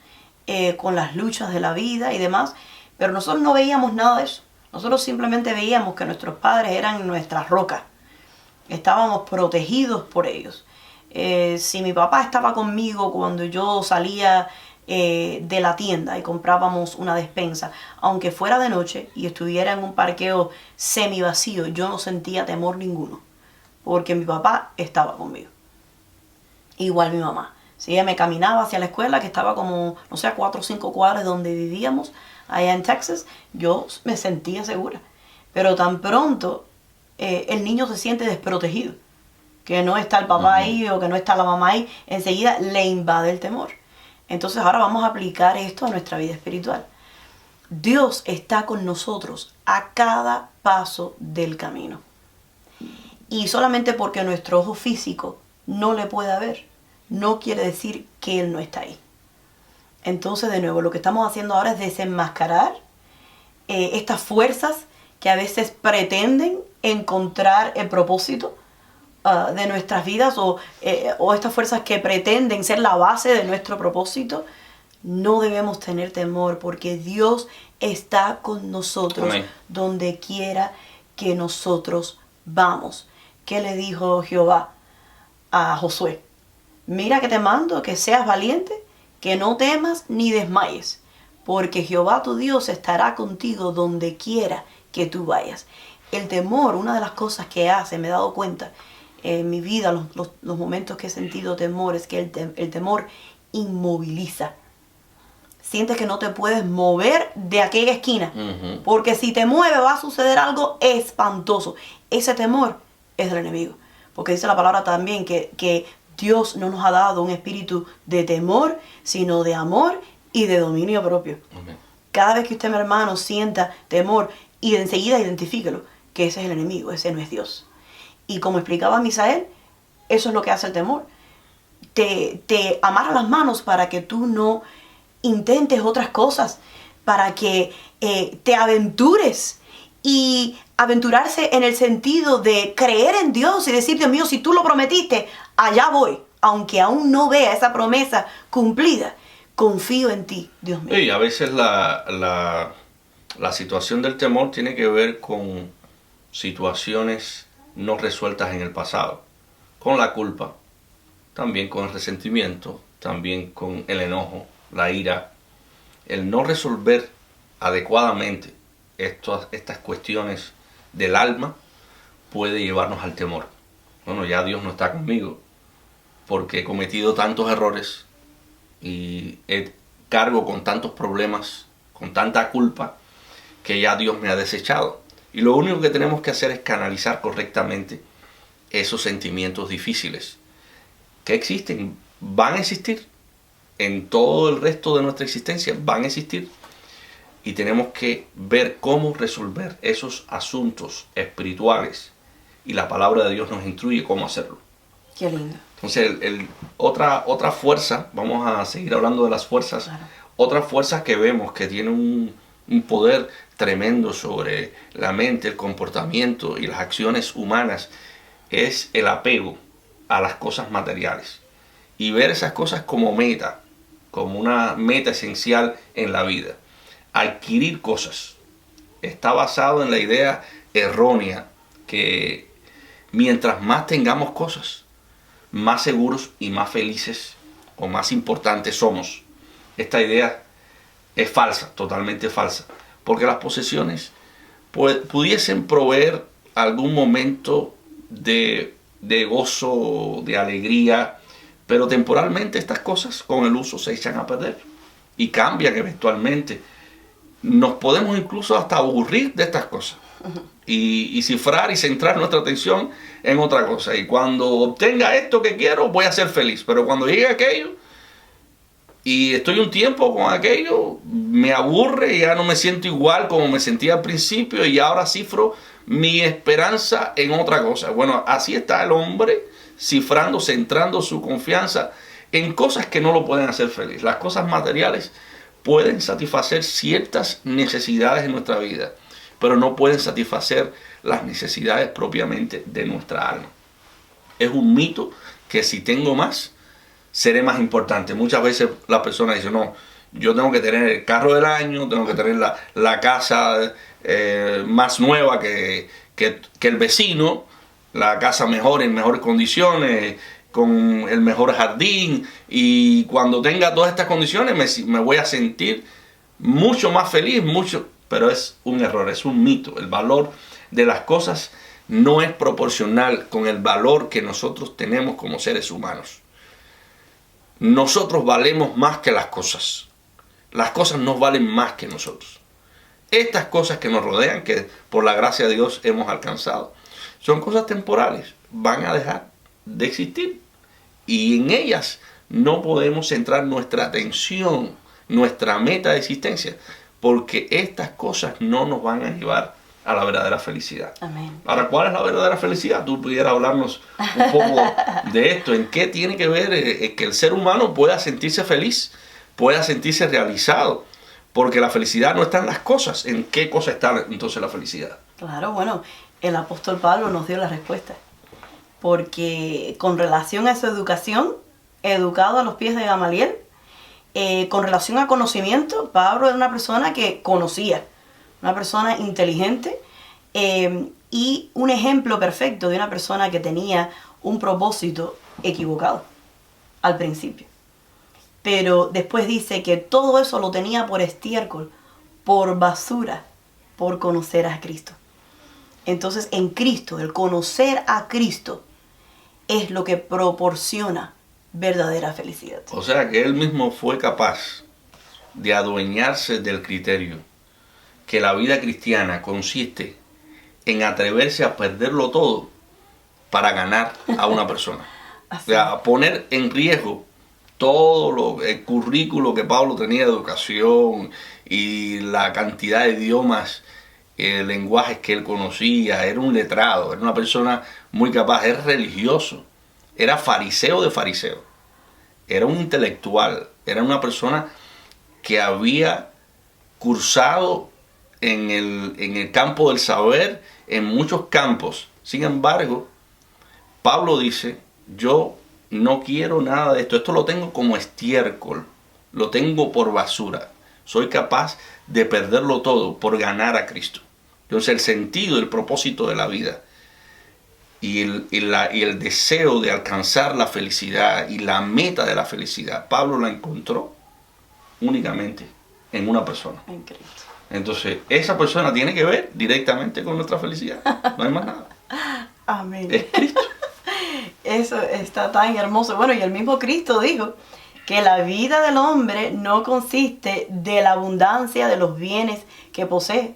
con las luchas de la vida y demás, pero nosotros no veíamos nada de eso. Nosotros simplemente veíamos que nuestros padres eran nuestras rocas. Estábamos protegidos por ellos. Si mi papá estaba conmigo cuando yo salía de la tienda y comprábamos una despensa, aunque fuera de noche y estuviera en un parqueo semi vacío, yo no sentía temor ninguno, porque mi papá estaba conmigo. Igual mi mamá. Si ella me caminaba hacia la escuela, que estaba como, no sé, a 4 o 5 cuadras donde vivíamos, allá en Texas, yo me sentía segura. Pero tan pronto el niño se siente desprotegido, que no está el papá ahí o que no está la mamá ahí, enseguida le invade el temor. Entonces ahora vamos a aplicar esto a nuestra vida espiritual. Dios está con nosotros a cada paso del camino. Y solamente porque nuestro ojo físico no le pueda ver, no quiere decir que Él no está ahí. Entonces, de nuevo, lo que estamos haciendo ahora es desenmascarar estas fuerzas que a veces pretenden encontrar el propósito de nuestras vidas, o estas fuerzas que pretenden ser la base de nuestro propósito. No debemos tener temor, porque Dios está con nosotros. Amén. Donde quiera que nosotros vamos. ¿Qué le dijo Jehová a Josué? Mira que te mando que seas valiente, que no temas ni desmayes, porque Jehová tu Dios estará contigo donde quiera que tú vayas. El temor, una de las cosas que hace, me he dado cuenta en mi vida, los momentos que he sentido temor, es que el temor inmoviliza. Sientes que no te puedes mover de aquella esquina, porque si te mueves va a suceder algo espantoso. Ese temor es del enemigo, porque dice la palabra también que Dios no nos ha dado un espíritu de temor, sino de amor y de dominio propio. Amén. Cada vez que usted, mi hermano, sienta temor, y enseguida identifíquelo, que ese es el enemigo, ese no es Dios. Y como explicaba Misael, eso es lo que hace el temor. Te amarra las manos para que tú no intentes otras cosas, para que te aventures. Y aventurarse en el sentido de creer en Dios y decir, Dios mío, si tú lo prometiste, allá voy. Aunque aún no vea esa promesa cumplida, confío en ti, Dios mío. Y a veces la situación del temor tiene que ver con situaciones no resueltas en el pasado, con la culpa, también con el resentimiento, también con el enojo, la ira. El no resolver adecuadamente estas cuestiones del alma puede llevarnos al temor. Bueno, ya Dios no está conmigo porque he cometido tantos errores y cargo con tantos problemas, con tanta culpa, que ya Dios me ha desechado. Y lo único que tenemos que hacer es canalizar correctamente esos sentimientos difíciles que existen, van a existir en todo el resto de nuestra existencia, van a existir. Y tenemos que ver cómo resolver esos asuntos espirituales. Y la palabra de Dios nos instruye cómo hacerlo. Qué lindo. Entonces, otra fuerza, vamos a seguir hablando de las fuerzas. Claro. Otra fuerza que vemos que tiene un poder tremendo sobre la mente, el comportamiento y las acciones humanas es el apego a las cosas materiales. Y ver esas cosas como meta, como una meta esencial en la vida. Adquirir cosas está basado en la idea errónea que mientras más tengamos cosas, más seguros y más felices o más importantes somos. Esta idea es falsa, totalmente falsa, porque las posesiones pudiesen proveer algún momento de gozo, de alegría, pero temporalmente estas cosas con el uso se echan a perder y cambian eventualmente. Nos podemos incluso hasta aburrir de estas cosas y cifrar y centrar nuestra atención en otra cosa. Y cuando obtenga esto que quiero, voy a ser feliz. Pero cuando llegue aquello y estoy un tiempo con aquello, me aburre y ya no me siento igual como me sentía al principio y ahora cifro mi esperanza en otra cosa. Bueno, así está el hombre cifrando, centrando su confianza en cosas que no lo pueden hacer feliz. Las cosas materiales pueden satisfacer ciertas necesidades en nuestra vida, pero no pueden satisfacer las necesidades propiamente de nuestra alma. Es un mito que si tengo más, seré más importante. Muchas veces las personas dicen, no, yo tengo que tener el carro del año, tengo que tener la casa más nueva que el vecino, la casa mejor, en mejores condiciones, con el mejor jardín, y cuando tenga todas estas condiciones me voy a sentir mucho más feliz, pero es un error, es un mito. El valor de las cosas no es proporcional con el valor que nosotros tenemos como seres humanos. Nosotros valemos más que las cosas. Las cosas no valen más que nosotros. Estas cosas que nos rodean, que por la gracia de Dios hemos alcanzado, son cosas temporales, van a dejar de existir. Y en ellas no podemos centrar nuestra atención, nuestra meta de existencia, porque estas cosas no nos van a llevar a la verdadera felicidad. Amén. Ahora, ¿cuál es la verdadera felicidad? Tú pudieras hablarnos un poco de esto. ¿En qué tiene que ver que el ser humano pueda sentirse feliz, pueda sentirse realizado? Porque la felicidad no está en las cosas. ¿En qué cosa está entonces la felicidad? Claro, bueno, el apóstol Pablo nos dio la respuesta. Porque con relación a su educación, educado a los pies de Gamaliel, con relación a conocimiento, Pablo era una persona que conocía, una persona inteligente y un ejemplo perfecto de una persona que tenía un propósito equivocado al principio. Pero después dice que todo eso lo tenía por estiércol, por basura, por conocer a Cristo. Entonces en Cristo, el conocer a Cristo es lo que proporciona verdadera felicidad. O sea que él mismo fue capaz de adueñarse del criterio que la vida cristiana consiste en atreverse a perderlo todo para ganar a una persona. O sea, poner en riesgo todo el currículo que Pablo tenía de educación y la cantidad de idiomas, lenguajes que él conocía. Era un letrado, era una persona muy capaz, era religioso, era fariseo de fariseo, era un intelectual, era una persona que había cursado en el campo del saber, en muchos campos. Sin embargo, Pablo dice, yo no quiero nada de esto, esto lo tengo como estiércol, lo tengo por basura, soy capaz de perderlo todo por ganar a Cristo. Entonces el sentido, el propósito de la vida y el deseo de alcanzar la felicidad y la meta de la felicidad, Pablo la encontró únicamente en una persona. En Cristo. Entonces, esa persona tiene que ver directamente con nuestra felicidad. No hay más nada. Amén. Es Cristo. Eso está tan hermoso. Bueno, y el mismo Cristo dijo que la vida del hombre no consiste de la abundancia de los bienes que posee.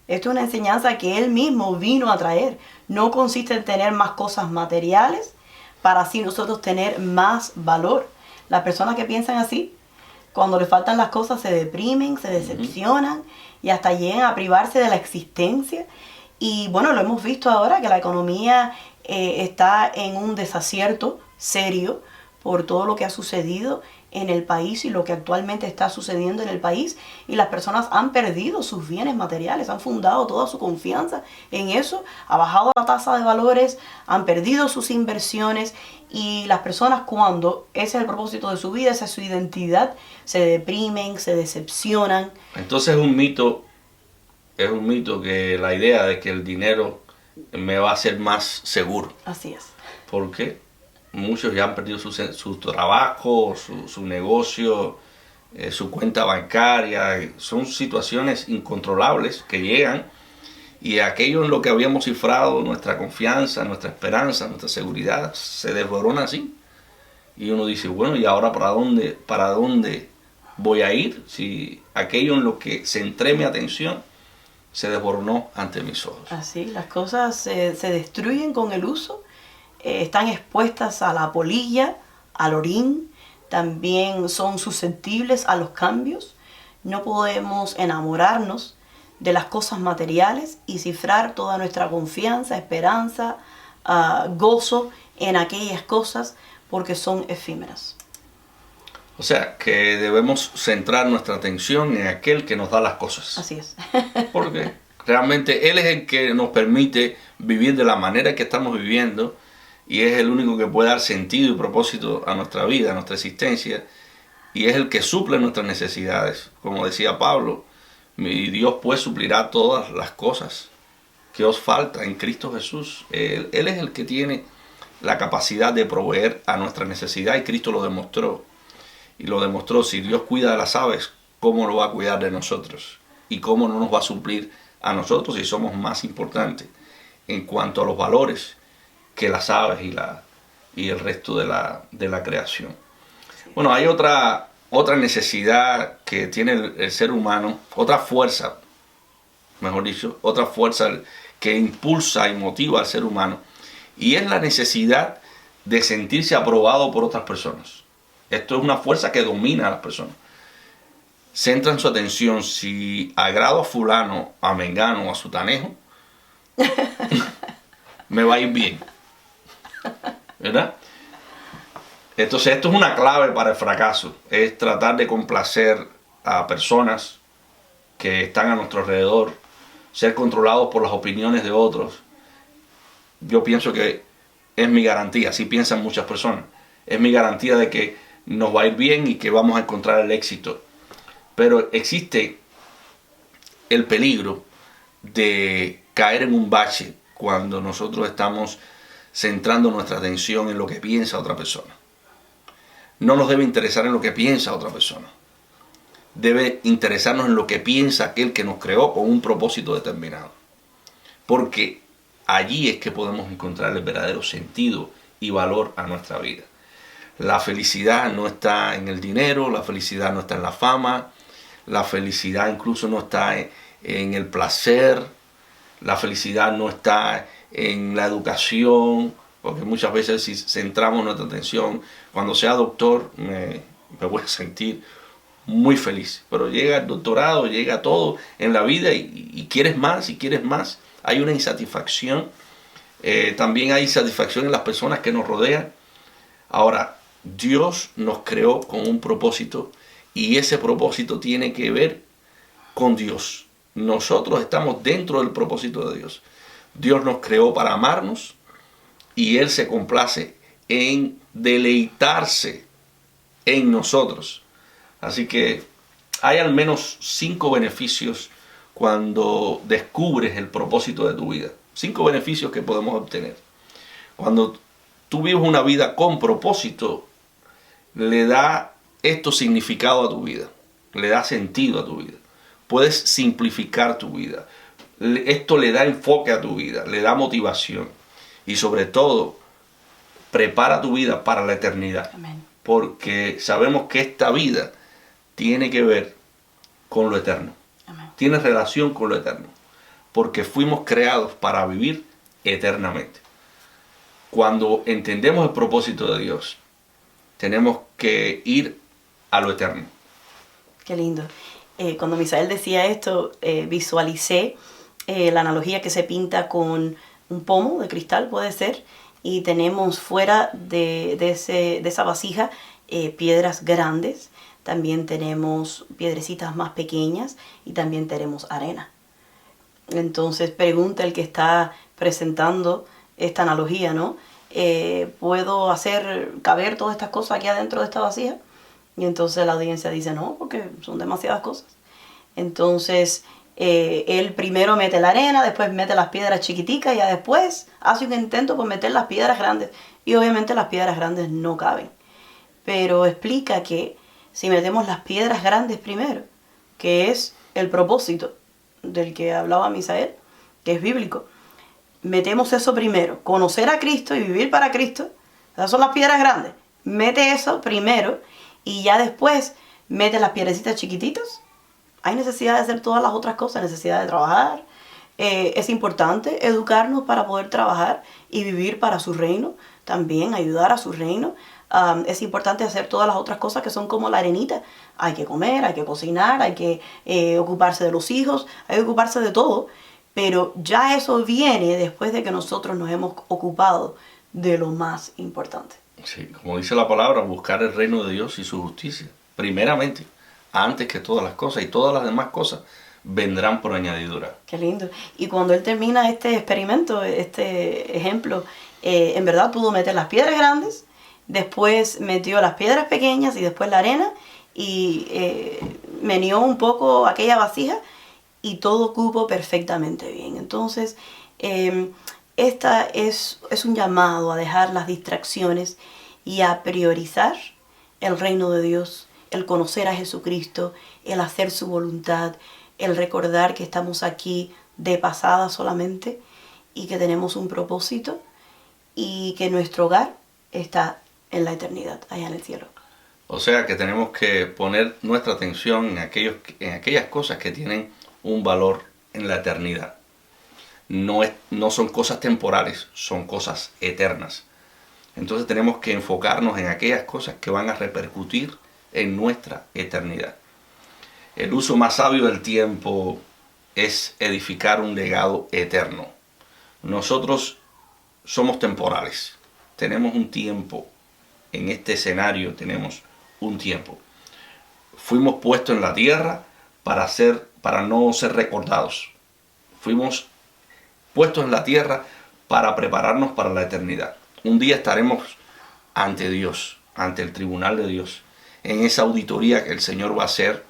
Esto es una enseñanza que Él mismo vino a traer. No consiste en tener más cosas materiales para así nosotros tener más valor. Las personas que piensan así, cuando les faltan las cosas, se deprimen, se decepcionan y hasta llegan a privarse de la existencia. Y bueno, lo hemos visto ahora que la economía está en un desacierto serio por todo lo que ha sucedido en el país y lo que actualmente está sucediendo en el país, y las personas han perdido sus bienes materiales, han fundado toda su confianza en eso, ha bajado la tasa de valores, han perdido sus inversiones, y las personas, cuando ese es el propósito de su vida, esa es su identidad, se deprimen, se decepcionan. Entonces es un mito que la idea de que el dinero me va a hacer más seguro. Así es. ¿Por qué? muchos ya han perdido su trabajo, su negocio, su cuenta bancaria. Son situaciones incontrolables que llegan y aquello en lo que habíamos cifrado nuestra confianza, nuestra esperanza, nuestra seguridad, se desborona así. Y uno dice, bueno, ¿y ahora para dónde voy a ir? Si aquello en lo que centré mi atención se desboronó ante mis ojos. Así, las cosas se destruyen con el uso, están expuestas a la polilla, al orín, también son susceptibles a los cambios. No podemos enamorarnos de las cosas materiales y cifrar toda nuestra confianza, esperanza, gozo en aquellas cosas porque son efímeras. O sea, que debemos centrar nuestra atención en aquel que nos da las cosas. Así es. Porque realmente Él es el que nos permite vivir de la manera que estamos viviendo y es el único que puede dar sentido y propósito a nuestra vida, a nuestra existencia, y es el que suple nuestras necesidades. Como decía Pablo, mi Dios pues suplirá todas las cosas que os falta en Cristo Jesús. Él es el que tiene la capacidad de proveer a nuestra necesidad y Cristo lo demostró. Y lo demostró, si Dios cuida de las aves, ¿cómo lo va a cuidar de nosotros? Y cómo no nos va a suplir a nosotros si somos más importantes en cuanto a los valores que las aves y el resto de la creación. Bueno, hay otra necesidad que tiene el ser humano, otra fuerza, mejor dicho, otra fuerza que impulsa y motiva al ser humano, y es la necesidad de sentirse aprobado por otras personas. Esto es una fuerza que domina a las personas. Centran su atención, si agrado a fulano, a mengano o a sutanejo, me va a ir bien, ¿verdad? Entonces esto es una clave para el fracaso, es tratar de complacer a personas que están a nuestro alrededor, ser controlados por las opiniones de otros. Yo pienso que es mi garantía, así piensan muchas personas, es mi garantía de que nos va a ir bien y que vamos a encontrar el éxito. Pero existe el peligro de caer en un bache cuando nosotros estamos centrando nuestra atención en lo que piensa otra persona. No nos debe interesar en lo que piensa otra persona. Debe interesarnos en lo que piensa aquel que nos creó con un propósito determinado. Porque allí es que podemos encontrar el verdadero sentido y valor a nuestra vida. La felicidad no está en el dinero, la felicidad no está en la fama, la felicidad incluso no está en el placer, la felicidad no está en la educación, porque muchas veces si centramos nuestra atención, cuando sea doctor me voy a sentir muy feliz, pero llega el doctorado, llega todo en la vida y quieres más y quieres más, hay una insatisfacción, también hay insatisfacción en las personas que nos rodean. Ahora, Dios nos creó con un propósito y ese propósito tiene que ver con Dios. Nosotros estamos dentro del propósito de Dios. Dios nos creó para amarnos y Él se complace en deleitarse en nosotros. Así que hay al menos 5 beneficios cuando descubres el propósito de tu vida. 5 beneficios que podemos obtener. Cuando tú vives una vida con propósito, le da esto significado a tu vida, le da sentido a tu vida. Puedes simplificar tu vida. Esto le da enfoque a tu vida, le da motivación y sobre todo prepara tu vida para la eternidad. Amén. Porque sabemos que esta vida tiene que ver con lo eterno. Amén. Tiene relación con lo eterno. Porque fuimos creados para vivir eternamente. Cuando entendemos el propósito de Dios, tenemos que ir a lo eterno. Qué lindo. Cuando Misael decía esto, visualicé la analogía que se pinta con un pomo de cristal, puede ser, y tenemos fuera de esa vasija piedras grandes, también tenemos piedrecitas más pequeñas y también tenemos arena. Entonces pregunta el que está presentando esta analogía, ¿no? ¿Puedo hacer caber todas estas cosas aquí adentro de esta vasija? Y entonces la audiencia dice, no, porque son demasiadas cosas. Entonces él primero mete la arena, después mete las piedras chiquiticas y ya después hace un intento por meter las piedras grandes. y obviamente las piedras grandes no caben. Pero explica que si metemos las piedras grandes primero, que es el propósito del que hablaba Misael, que es bíblico, metemos eso primero, conocer a Cristo y vivir para Cristo, esas son las piedras grandes, mete eso primero y ya después mete las piedrecitas chiquititas. Hay necesidad de hacer todas las otras cosas, necesidad de trabajar. Es importante educarnos para poder trabajar y vivir para su reino, también ayudar a su reino. Es importante hacer todas las otras cosas que son como la arenita. Hay que comer, hay que cocinar, hay que ocuparse de los hijos, hay que ocuparse de todo. Pero ya eso viene después de que nosotros nos hemos ocupado de lo más importante. Sí, como dice la palabra, buscar el reino de Dios y su justicia, primeramente, antes que todas las cosas, y todas las demás cosas vendrán por añadidura. Qué lindo. Y cuando él termina este experimento, este ejemplo, en verdad pudo meter las piedras grandes, después metió las piedras pequeñas y después la arena, y meneó un poco aquella vasija y todo cupo perfectamente bien. Entonces, esta es un llamado a dejar las distracciones y a priorizar el reino de Dios, el conocer a Jesucristo, el hacer su voluntad, el recordar que estamos aquí de pasada solamente y que tenemos un propósito y que nuestro hogar está en la eternidad, allá en el cielo. O sea que tenemos que poner nuestra atención en aquellas cosas que tienen un valor en la eternidad. No son cosas temporales, son cosas eternas. Entonces tenemos que enfocarnos en aquellas cosas que van a repercutir en nuestra eternidad. El uso más sabio del tiempo es edificar un legado eterno. Nosotros somos temporales, tenemos un tiempo. En este escenario tenemos un tiempo. Fuimos puestos en la tierra para no ser recordados. Fuimos puestos en la tierra para prepararnos para la eternidad. Un día estaremos ante Dios, ante el tribunal de Dios, en esa auditoría que el Señor va a hacer,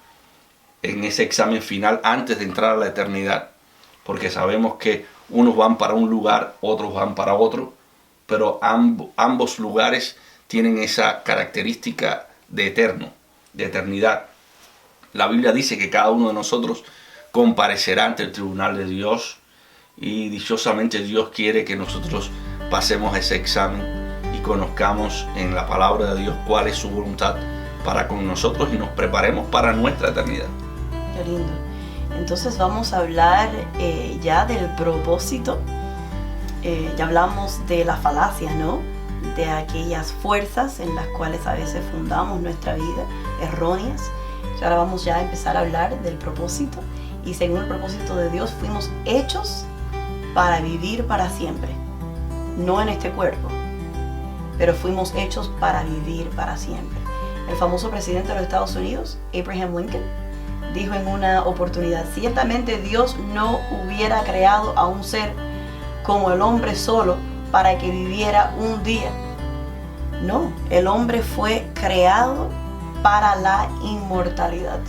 en ese examen final antes de entrar a la eternidad, porque sabemos que unos van para un lugar, otros van para otro, pero ambos lugares tienen esa característica de eterno, de eternidad. La Biblia dice que cada uno de nosotros comparecerá ante el tribunal de Dios, y dichosamente Dios quiere que nosotros pasemos ese examen y conozcamos en la palabra de Dios cuál es su voluntad para con nosotros y nos preparemos para nuestra eternidad. Qué lindo. Entonces vamos a hablar ya del propósito. Ya hablamos de las falacias, ¿no? De aquellas fuerzas en las cuales a veces fundamos nuestra vida, erróneas. Y ahora vamos ya a empezar a hablar del propósito. Y según el propósito de Dios fuimos hechos para vivir para siempre. No en este cuerpo, pero fuimos hechos para vivir para siempre. El famoso presidente de los Estados Unidos, Abraham Lincoln, dijo en una oportunidad: ciertamente Dios no hubiera creado a un ser como el hombre solo para que viviera un día. No, el hombre fue creado para la inmortalidad.